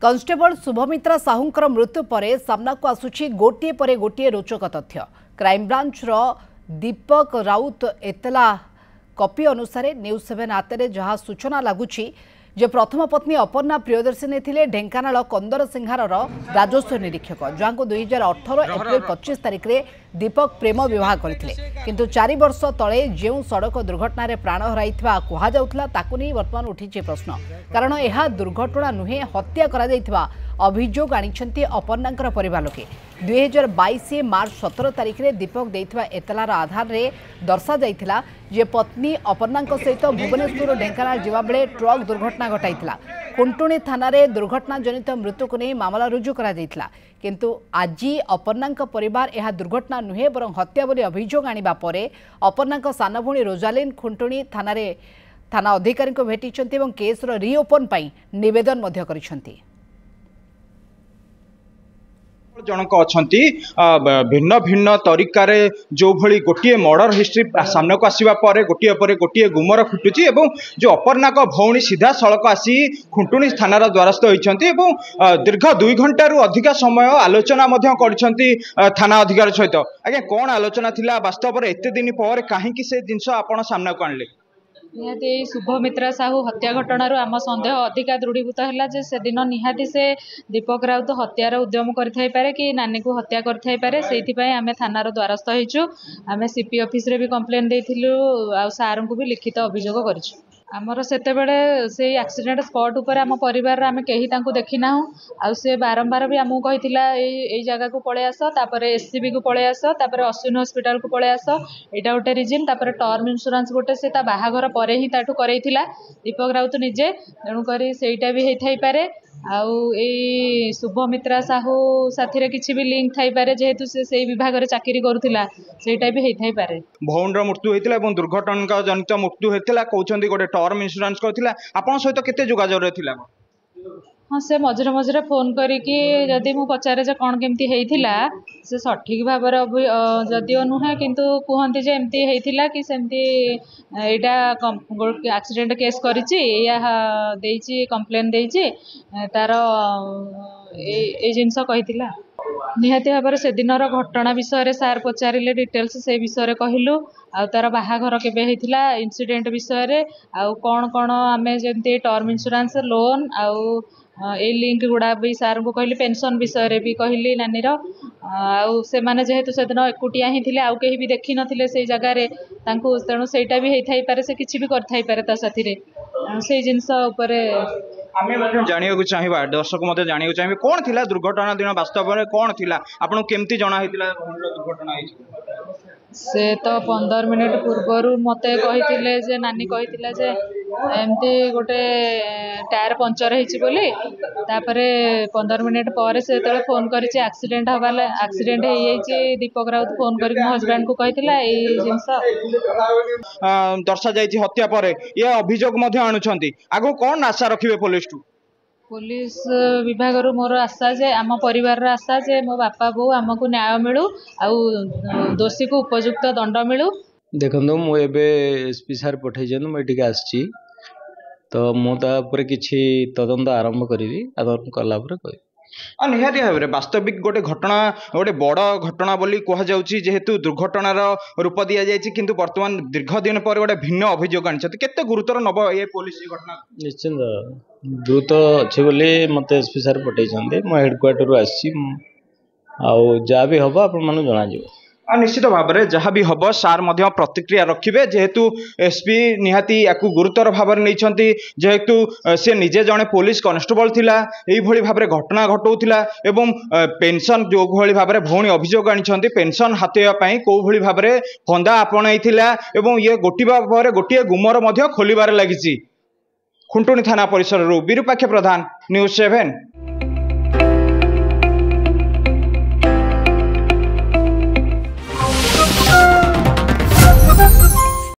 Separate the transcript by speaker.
Speaker 1: Constable Shubhamitra साहूंकर मृत्यु पर सामना को आसुछि गोटे पर गोटे रोचक तथ्य। क्राइमब्रांच दीपक राउत एतला कॉपी अनुसार न्यूज 7 हाथ जहाँ सूचना लगुच जे प्रथम पत्नी अपर्णा प्रियदर्शिनी थिले ढेंकानाल कंदर सिंहार राजस्व निरीक्षक जहाँ को 2018 एप्रिल 25 तारिख में दीपक प्रेम विवाह करथिले किंतु 4 वर्ष तले जो सड़क दुर्घटना रे प्राण हराइथिबा कुहा जाउथला ताकु नै वर्तमान उठिचे प्रश्न कारण यह दुर्घटना नुहे हत्या करा जाइथिबा अभियोग आनिछंती अपर्णांकर परिवार लोके 2022 मार्च 17 तारिख में दीपक देइथिबा एतलार आधार रे दर्शा जाइथिला जे पत्नी अपर्णांक सहित भुवनेश्वर ढेंकानाल जिबा बेले ट्रक दुर्घटना घटाइथिला। खुंटुणी थाना रे दुर्घटना जनित मृत्यु को नहीं मामला रुजु करा जाइथिला किंतु आज अपर्णांक परिवार यह दुर्घटना नुहे बरं हत्या बोली अभियोग आनिबा परे अपर्णांक सान भूणी रोजालिन खुंटुणी थाना अधिकारी को भेटिछंती एवं केस रो रिओपन पई निवेदन मध्य करिछंती।
Speaker 2: जनक अच्छी भिन्न भिन्न तरीकार जो भली गोटे मर्डर हिस्ट्री सामना को आसवा गोटे पर गोटे गुमर फुटुची एवं जो अपर्णा भौणी सीधा सड़क आसी खुंटुणी थानार द्वारस्थ होती दीर्घ 2 घंटा अधिक समय आलोचना थाना अधिकारी सहित आज्ञा कौन आलोचना थिला वास्तव में एते दिन पर कहीं से जिनस आपण सामना को आणले
Speaker 3: निहाती शुभमित्रा साहू हत्या घटनार आम सन्देह अधिका दृढ़ीभूत है से दिन निहाती से दीपक राउत हत्यार उद्यम कर कि नानी को हत्या कर आम थानार द्वारस्थ होइछु। आम सीपी ऑफिस रे भी कंप्लेन देइथिलु आ सार को भी लिखित अभियोग करिछु। आमर सेतेबेले से एक्सीडेंट स्पॉट उपर आम परिवार आम कहीं देखिना आ से बारंबार भी आमको कहीथिला ए जगह को पळे आस तापर एससीबी को पळे आस तापर अश्विन हॉस्पिटल को पळे आस एटा गोटे रिजन तापर टर्म इंश्योरेंस गोटे से ता बाहाघर परे ही ताठू करैथिला दीपक राउत निजे तेणु करी सेटा भी हेइ थाई पारे आउ ए शुभमित्रा साहू साथी रे किछि भी लिंक थाई पारे जेहेतु से विभाग रे चाकरी करूथिला सेटा भी हेइ थाई पारे।
Speaker 2: भौणर मृत्यु होइतिला एवं दुर्घटना जनित मृत्यु होइतिला कहउछन्ती गोटे टर्म इंश्योरेंस करथिला आपण सहित केते जोगाजोग रे थिला?
Speaker 3: हाँ से मझे मझे फोन करिकी जदि मु पचारे जे कौन केमती हेइथिला से सठिक भाव जदिओ नुहे किंतु कहते जे एमती हेइथिला कि सेमती एटा एक्सीडेंट केस करिछि या देइछि कंप्लेन देइछि तार ए जिनस कहिथिला। निहाती भाव से दिनर घटना विषय सार पचारे डिटेल्स से विषय कहलु आ तार बाहाघर केबे हेइथिला इंसिडेंट विषय आ कौन कौन आम जमती टर्म इंश्योरेंस लोन आउ ए लिंक गुड़ा भी सार को कहली पेंशन विषय भी कहली नानी से माने जेहेतु से दिन एकुटिया ही थिले आउ कहीं भी देखी नथिले से जगह रे तांको तेणु सेटा भी हेइ पारे से किछि भी कर थाई पारे ता साथी रे से जिंस ऊपर
Speaker 2: आमे जानिया को चाहिबा दर्शक मते जानिया को चाहिबे कोन थिला दुर्घटना दिन वास्तव में कोन थिला आपन केमती जणा हेतिला दुर्घटना हेछि
Speaker 3: से तो 15 मिनट पूर्व मते कहिथिले जे नानी कहिथिला जे एमती गोटे टायर पंचर हेछि बोली तापरे 15 मिनट पर से तळे फोन करिछि एक्सीडेंट हवाले एक्सीडेंट हे जाइछि दीपक राउत फोन करिक मो हस्बैंड को कहिथिला ए जिंस
Speaker 2: दर्शा जाइछि हत्या पर ये अभियोग मध्ये आणुछंती आगो कोन आशा रखिबे
Speaker 3: पुलिस विभाग मोर आशा जे आम परिवार आशा जे मो बापा बो आमको न्याय मिलू आ दोषी को उपयुक्त दंड मिलू।
Speaker 4: देखो मु एबे एसपी सार पठेजन मैं आसची तो मुझे किसी तदंत आरंभ करी आरंभ कला
Speaker 2: निहाती भाव में वास्तविक गोटे घटना गोटे बड़ घटना बोली कह जाउची जेहेतु दुर्घटनार रूप दि जाइए किंतु वर्तमान दीर्घ दिन पर गोटे भिन्न अभियोग आनी केते गुरुतर नब ये पुलिस घटना?
Speaker 4: निश्चिंत गुरुतर अच्छे बोली मत एसपी सार पठेइछन्ते मो हेडक्वार्टर आसी जहाँ भी हम आपन जन
Speaker 2: निश्चित भाव में जहाँ भी हम सार प्रतिक्रिया रखिए जेहेतु एसपी निहाती या गुरुतर भाव में नहीं जेहेतु सी निजे जड़े पुलिस कॉन्स्टेबल थिला यही भाव में घटना घटाऊला एवं पेंशन जो भली भाव में भौणी अभियोग आनी पेंशन हाथापी कौ भली भाव में फंदा आपणाई एवं ये गोटिबा पर गोटे गुमर खोलिबार लगी खुंटुणी थाना परिसर विरूपाक्ष प्रधान न्यूज 7।